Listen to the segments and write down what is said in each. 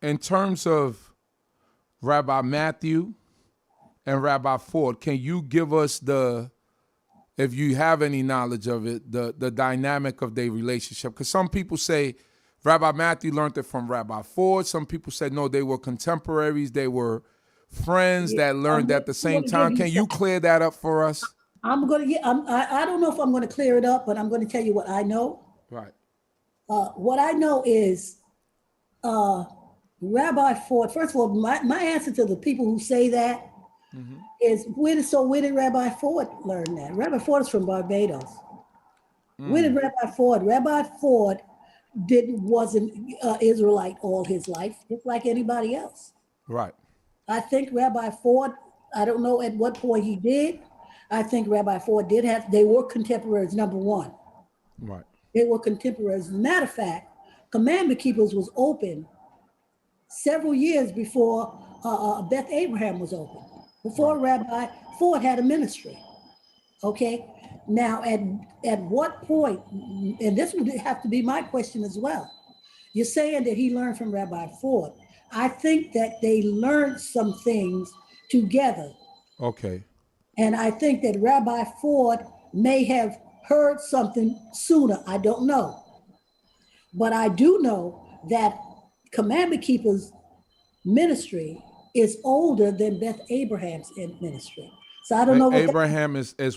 in terms of Rabbi Matthew and Rabbi Ford, can you give us if you have any knowledge of it, the dynamic of their relationship? Because some people say Rabbi Matthew learned it from Rabbi Ford. Some people said, no, they were contemporaries. They were friends that learned at the same time. Can you clear that up for us? I don't know if I'm going to clear it up, but I'm going to tell you what I know. Right. What I know is Rabbi Ford, first of all, my answer to the people who say that is, where did Rabbi Ford learn that? Rabbi Ford is from Barbados. Where did Rabbi Ford? Rabbi Ford wasn't Israelite all his life, just like anybody else. Right. I think Rabbi Ford, I don't know at what point he did. I think Rabbi Ford they were contemporaries, number one. Right. They were contemporaries. As a matter of fact, Commandment Keepers was open several years before Beth Abraham was open, before Rabbi Ford had a ministry. Okay. Now, at what point, and this would have to be my question as well. You're saying that he learned from Rabbi Ford. I think that they learned some things together. Okay. And I think that Rabbi Ford may have heard something sooner. I don't know. But I do know that Commandment Keepers ministry is older than Beth Abraham's ministry. So I don't know what Abraham is what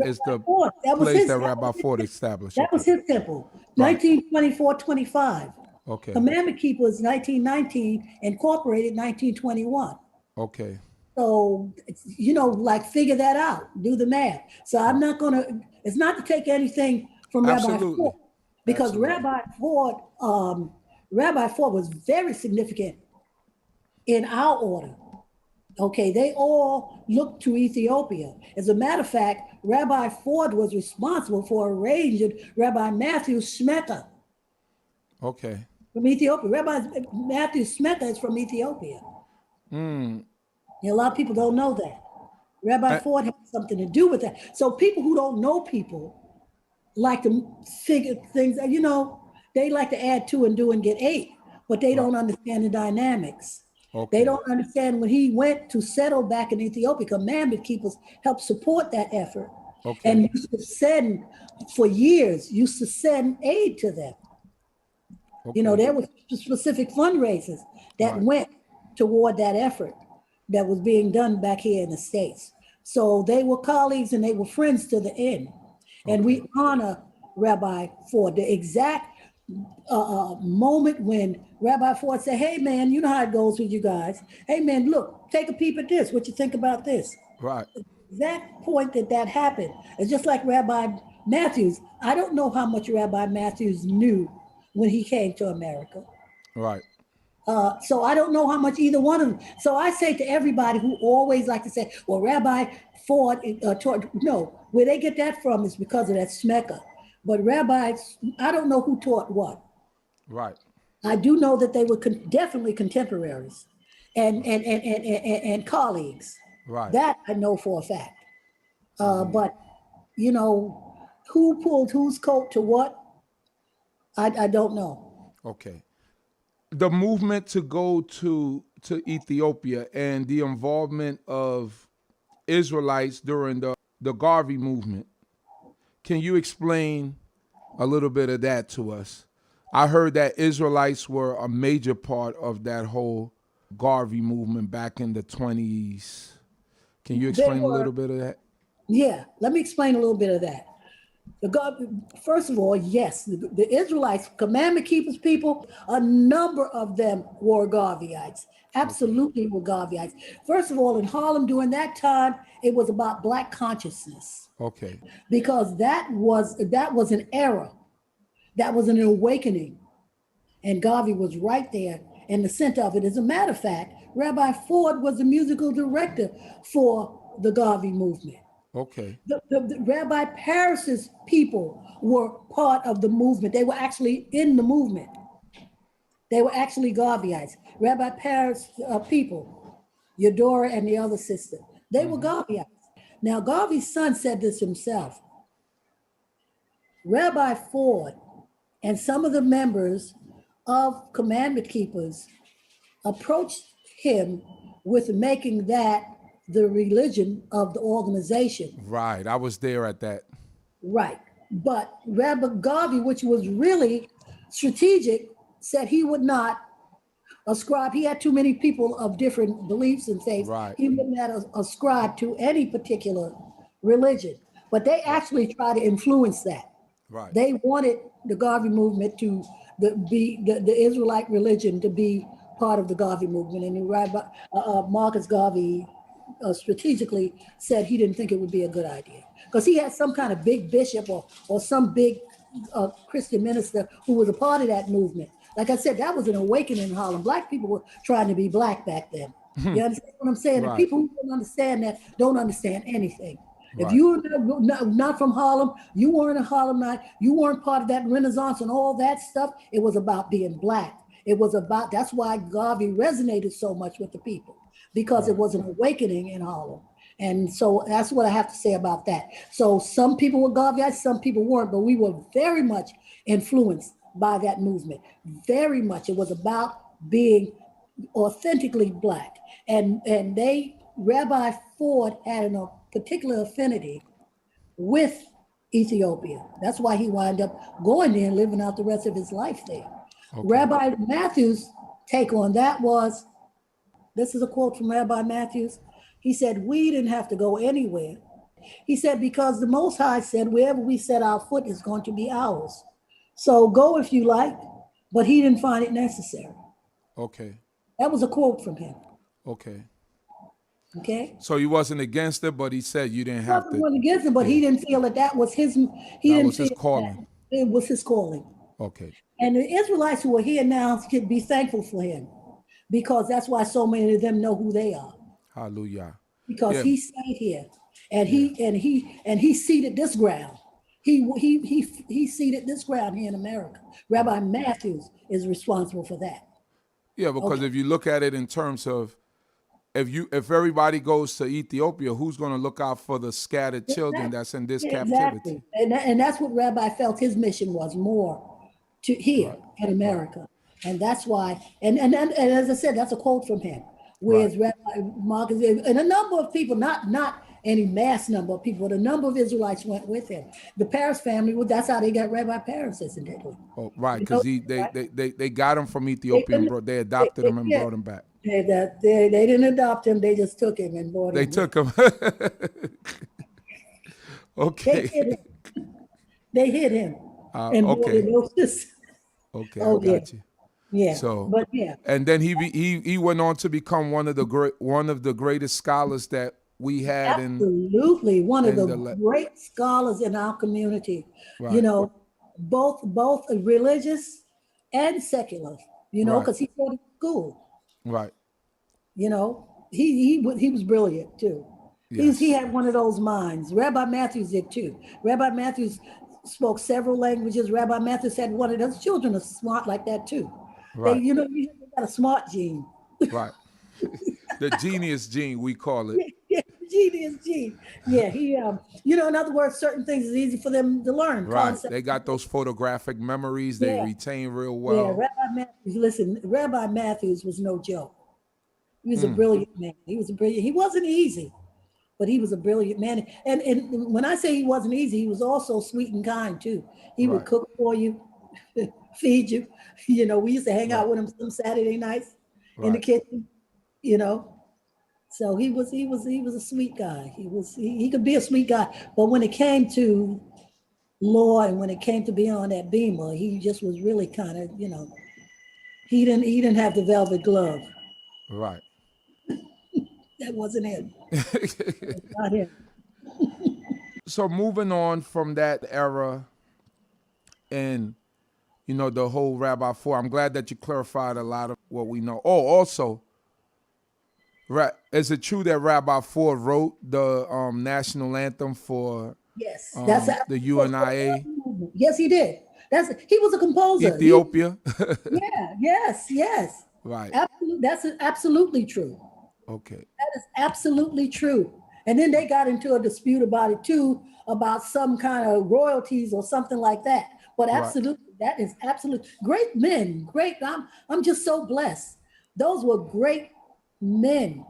is the Ford. place that Rabbi Ford established. That was his temple, 1924-25. Okay. Commandment Keepers, 1919, incorporated 1921. Okay. So, like figure that out, do the math. So I'm not going to, it's not to take anything from Rabbi Ford, because Rabbi Ford was very significant in our order. Okay, they all looked to Ethiopia. As a matter of fact, Rabbi Ford was responsible for arranging Rabbi Matthew Smeta. Okay. From Ethiopia. Rabbi Matthew Smeta is from Ethiopia. And a lot of people don't know that. Rabbi Ford had something to do with that. So people who don't know people like to figure things, they like to add 2 and do and get 8, but they don't understand the dynamics. Okay. They don't understand when he went to settle back in Ethiopia, Commandment Keepers helped support that effort. Okay. And used to send, for years, aid to them. Okay. There were specific fundraisers that went toward that effort that was being done back here in the States. So they were colleagues and they were friends to the end. And we honor Rabbi Ford. The exact moment when Rabbi Ford said, hey man, you know how it goes with you guys. Hey man, look, take a peep at this. What you think about this? Right. The exact point that happened. It's just like Rabbi Matthews. I don't know how much Rabbi Matthews knew when he came to America. Right. So I don't know how much either one of them. So I say to everybody who always like to say, well, Rabbi Ford taught, no, where they get that from is because of that smeka. But rabbis, I don't know who taught what. Right. I do know that they were definitely contemporaries and colleagues. Right. That I know for a fact. But, who pulled whose coat to what, I don't know. Okay. The movement to go to Ethiopia and the involvement of Israelites during the Garvey movement. Can you explain a little bit of that to us? I heard that Israelites were a major part of that whole Garvey movement back in the 20s. Can you explain a little bit of that? Yeah, let me explain a little bit of that. First of all, yes, the Israelites, Commandment Keepers people, a number of them were Garveyites. Absolutely were Garveyites. First of all, in Harlem during that time, it was about Black consciousness. Okay. Because that was an era. That was an awakening. And Garvey was right there in the center of it. As a matter of fact, Rabbi Ford was the musical director for the Garvey movement. Okay. The Rabbi Parris's people were part of the movement. They were actually in the movement. They were actually Garveyites. Rabbi Parris people, Eudora and the other sister, they were Garveyites. Now, Garvey's son said this himself. Rabbi Ford and some of the members of Commandment Keepers approached him with making that the religion of the organization. Right. I was there at that. Right. But Rabbi Garvey, which was really strategic, said he would not ascribe. He had too many people of different beliefs and faiths. Right. He would not ascribe to any particular religion. But they actually tried to influence that. Right. They wanted the Garvey movement to be the Israelite religion to be part of the Garvey movement. And Rabbi Marcus Garvey strategically said he didn't think it would be a good idea because he had some kind of big bishop or some big Christian minister who was a part of that movement. Like I said, that was an awakening in Harlem. Black people were trying to be black back then. You understand what I'm saying? Right. And people who don't understand that don't understand anything. If Right. you're not from Harlem, you weren't a Harlemite, you weren't part of that Renaissance and all that stuff, it was about being black. It was about, that's why Garvey resonated so much with the people, because it was an awakening in Harlem. And so that's what I have to say about that. So some people were Garveyites, some people weren't, but we were very much influenced by that movement. Very much. It was about being authentically black. And Rabbi Ford had a particular affinity with Ethiopia. That's why he wound up going there and living out the rest of his life there. Okay. Rabbi Matthews' take on that was, this is a quote from Rabbi Matthews. He said, we didn't have to go anywhere. He said, because the Most High said, wherever we set our foot is going to be ours. So go if you like, but he didn't find it necessary. Okay. That was a quote from him. Okay. Okay. So he wasn't against it, but he said you didn't have to. He wasn't against it, but he didn't feel that was his. He didn't feel his calling. It was his calling. Okay. And the Israelites who are here now could be thankful for him, because that's why so many of them know who they are. Hallelujah. Because he stayed here, and he seeded this ground. He seeded this ground here in America. Rabbi Matthews is responsible for that. Yeah, because if you look at it in terms of if everybody goes to Ethiopia, who's going to look out for the scattered children that's in this captivity? And that's what Rabbi felt his mission was, more to here in America. And that's why, and as I said, that's a quote from him. Whereas Rabbi Marcus and a number of people, not any mass number of people, but a number of Israelites went with him. The Paris family, that's how they got Rabbi Paris, incidentally. Oh, right, because they got him from Ethiopia and they adopted him and brought him back. They didn't adopt him; they just took him and brought him. They took him. Okay. They hit him. And okay. Okay, oh, I got you. Yeah. So, but yeah. And then he went on to become one of the greatest scholars that we had. Absolutely, one of the great scholars in our community. Right. You know, both religious and secular. You know, because he taught at school. Right. You know, he was brilliant too. Yes. He had one of those minds. Rabbi Matthews did too. Rabbi Matthews spoke several languages. Rabbi Matthews had one of those children are smart like that too. Right. You got a smart gene. Right. The genius gene, we call it. Yeah, genius gene. Yeah, he in other words, certain things is easy for them to learn. Right. Concepts. They got those photographic memories they retain real well. Yeah, Rabbi Matthews was no joke. He was a brilliant man. He wasn't easy, but he was a brilliant man. And when I say he wasn't easy, he was also sweet and kind too. He would cook for you, feed you. You know, we used to hang out with him some Saturday nights in the kitchen, you know. So he was a sweet guy. He could be a sweet guy, but when it came to law and when it came to being on that beamer, he just was really kind of, he didn't have the velvet glove. Right. That wasn't him. That's not him. So moving on from that era and the whole Rabbi Ford, I'm glad that you clarified a lot of what we know. Oh, also, is it true that Rabbi Ford wrote the national anthem for the U.N.I.A.? Yes, he did. He was a composer. Ethiopia? Yes. Right. That's absolutely true. Okay. That is absolutely true. And then they got into a dispute about it too, about some kind of royalties or something like that. But absolutely, that is absolute. Great men, great. I'm just so blessed Those were great men.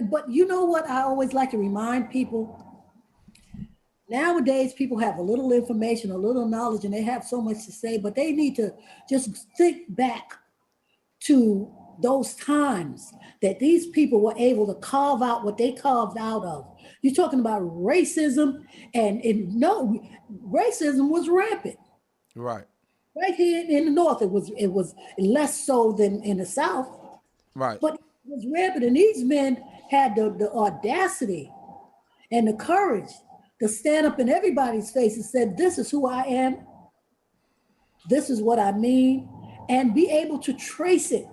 But you know what? I always like to remind people. Nowadays, people have a little information, a little knowledge, and they have so much to say, but they need to just think back to those times that these people were able to carve out what they carved out of. You're talking about racism, and no, racism was rampant. Right. Right here in the North, it was less so than in the South, Right. but it was rampant. And these men had the audacity and the courage to stand up in everybody's face and said, "This is who I am. This is what I mean," and be able to trace it.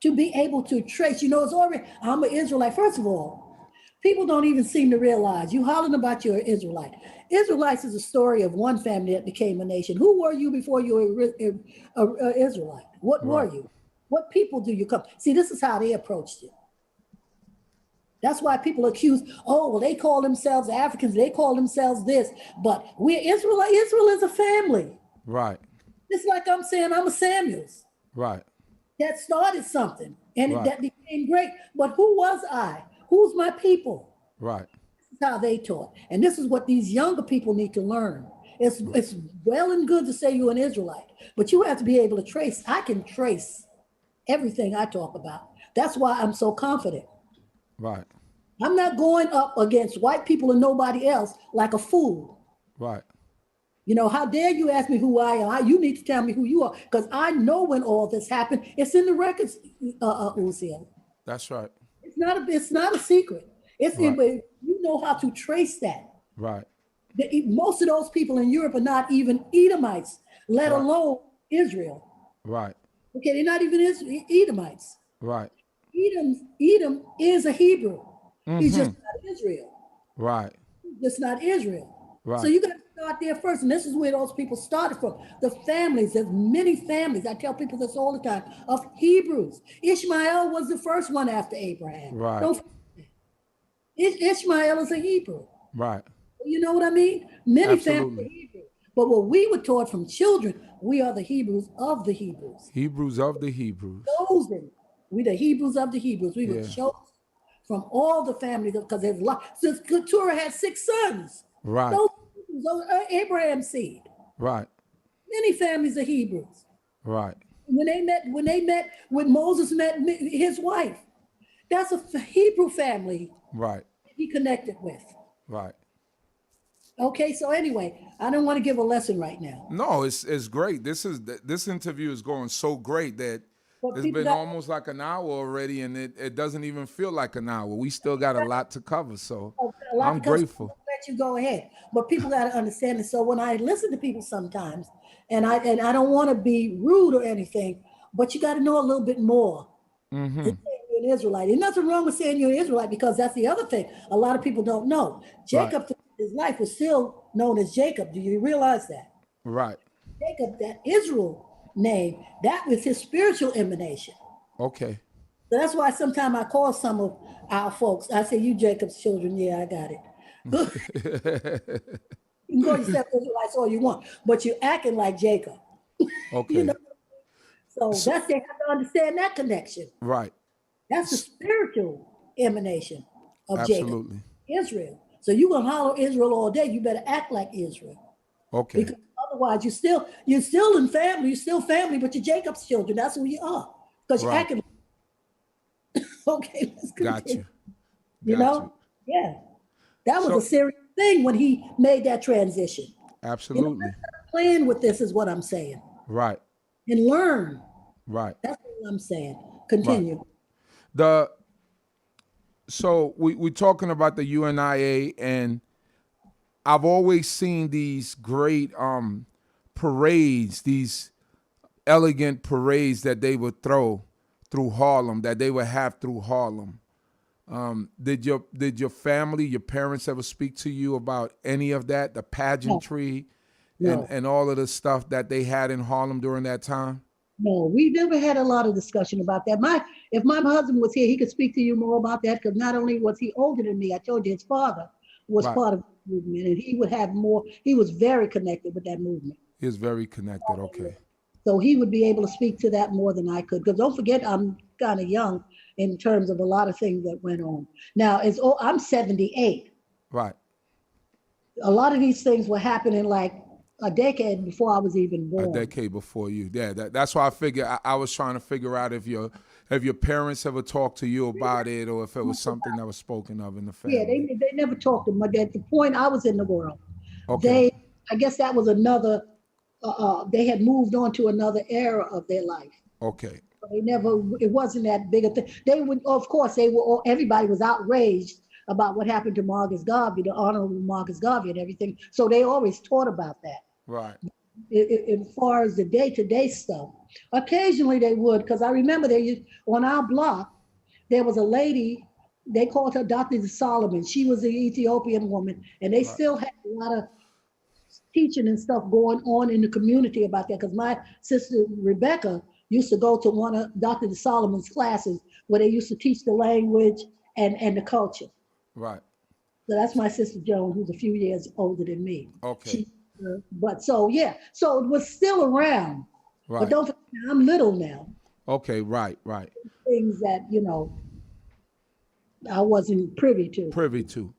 To be able to trace, it's already, I'm an Israelite. First of all, people don't even seem to realize you hollering about you're an Israelite. Israelites is a story of one family that became a nation. Who were you before you were an Israelite? What were Right. you? What people do you come? See, this is how they approached it. That's why people accuse, oh, well, they call themselves Africans, they call themselves this, but we're Israelite. Israel is a family. Right. It's like I'm saying I'm a Samuels. Right. That started something and Right. that became great. But who was I? Who's my people? Right. This is how they taught. And this is what these younger people need to learn. It's well and good to say you're an Israelite, but you have to be able to trace. I can trace everything I talk about. That's why I'm so confident. Right. I'm not going up against white people and nobody else like a fool. Right. How dare you ask me who I am? You need to tell me who you are, because I know when all this happened. It's in the records, Uziel. That's right. It's not a secret. It's in, Right. but you know how to trace that. Right. Most of those people in Europe are not even Edomites, let Right. alone Israel. Right. Okay, they're not even Edomites. Right. Edom is a Hebrew. He's just not Israel. Right. Just not Israel. So Right. you got to start there first. And this is where those people started from. The families, there's many families. I tell people this all the time, of Hebrews. Ishmael was the first one after Abraham. Right. Don't forget. Ishmael is a Hebrew. Right. You know what I mean? Many families are Absolutely. Hebrew. But what we were taught from children, we are the Hebrews of the Hebrews. Hebrews of the Hebrews. Chosen. We the Hebrews of the Hebrews. We were Yeah. chosen from all the families, because there's a lot. Since Keturah had 6 sons, Right. those are Abraham's seed. Right. Many families are Hebrews. Right. When Moses met his wife, that's a Hebrew family Right. he connected with. Right. Okay, so anyway, I don't want to give a lesson right now. No, it's great. This interview is going so great that But it's people been got almost like an hour already, and it doesn't even feel like an hour. We still got a lot to cover, so a lot I'm because grateful. I'll let you go ahead. But people got to understand it. So when I listen to people sometimes, and I don't want to be rude or anything, but you got to know a little bit more. Than saying you're an Israelite. There's nothing wrong with saying you're an Israelite, because that's the other thing a lot of people don't know. Right. Jacob, his life was still known as Jacob. Do you realize that? Right. Jacob, that Israel name, that was his spiritual emanation. Okay. So that's why sometimes I call some of our folks, I say, you Jacob's children. Yeah, I got it. You can call yourself Israelites all you want, but you're acting like Jacob. You know, Okay. so So, that's, they have to understand that connection. right. That's the spiritual emanation of Jacob, Absolutely. Israel. So you're gonna holler Israel all day. You better act like Israel, Okay. because otherwise you're still in family. You're still family, but you're Jacob's children. That's who you are, because you're Right. acting. Okay, let's Got continue. you. You Got you. know, yeah, that was a So serious thing when he made that transition. absolutely. Let's stop playing with this, is what I'm saying, Right. and learn. Right. That's what I'm saying. Right. Continue. The so we're talking about the U.N.I.A, and I've always seen these great parades, these elegant parades that they would throw through Harlem, that they would have through Harlem. Did your family, your parents ever speak to you about any of that, the No, pageantry and no. and all of the stuff that they had in Harlem during that time? No, we never had a lot of discussion about that. If my husband was here, he could speak to you more about that, because not only was he older than me, I told you his father was Right. part of the movement, and he would have more. He was very connected with that movement. He was very connected. Okay. So he would be able to speak to that more than I could. Because don't forget, I'm kind of young in terms of a lot of things that went on. Now, I'm 78. Right. A lot of these things were happening like a decade before I was even A born. decade before you. Yeah, that's why I figure I was trying to figure out if your parents ever talked to you about it, or if it was something that was spoken of in the Yeah, family. they never talked to me. At the point I was in the world, Okay. they, I guess that was another, they had moved on to another era of their life. Okay. They never, it wasn't that big a thing. They would, of course, they were, everybody was outraged about what happened to Marcus Garvey, the Honorable Marcus Garvey and everything. So they always taught about that. Right. As far as the day-to-day stuff, occasionally they would, because I remember on our block, there was a lady, they called her Dr. Solomon. She was an Ethiopian woman, and they Right. still had a lot of teaching and stuff going on in the community about that. Because my sister Rebecca used to go to one of Dr. Solomon's classes where they used to teach the language and the culture. Right. So that's my sister Joan, who's a few years older than me. Okay. She, but so yeah, so it was still around. But Right. don't forget, I'm little now. Okay. Right. Right. Things that I wasn't privy to. Privy to.